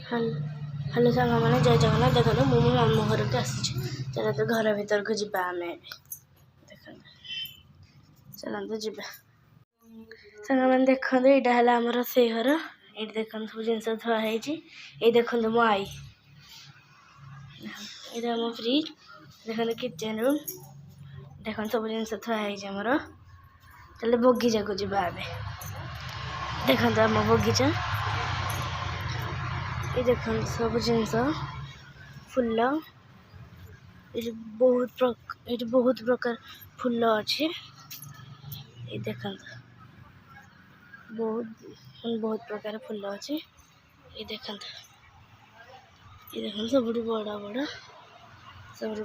Hello सांग मैंने जय जगन्नाथ देखो मु मामू घर के आसी चल तो घर भीतर को जा आम देख चलते जा सांग मैंने देखते यहाँ है आमर से घर ये देख सब जिन थुआई ये देखो मो आई ये आम फ्रिज देखते किचेन रूम देख सब जिन थुआई आमर चल बगीचा को जा आम देखते आम बगीचा ये देख सब जिन फुल ये बहुत प्रकार फुल अच्छे ये देख बहुत प्रकार फुल अच्छे ये देख सब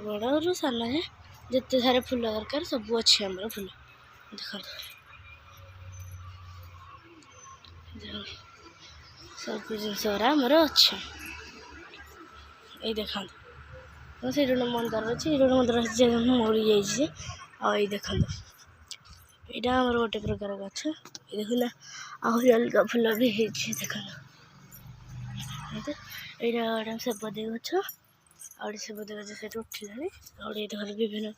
बड़ और सान है जिते सारे फुल दरकार सब अच्छे आम फुल देख सब जिन आमर अच्छे ये देखा से मंदिर अच्छे मंदिर मरी जाइए आई देख यहाँ आम गोटे प्रकार गच ये देख आहरी अलग फुल भी देख यहाँ सेबदी गच आड़े सेबदी गच से उठिलानी आड़े देख विभिन्न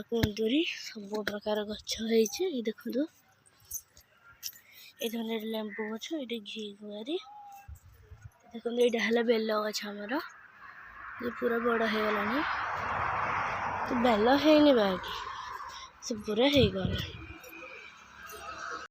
कुंदुरी सब प्रकार गच ये देखो ये लेंबू गच ये घी गुआरी देखो यहाँ है बेल गच आमर ये पूरा बड़ हो गलानी तो बेल है बाकी सब पूरा हो गला।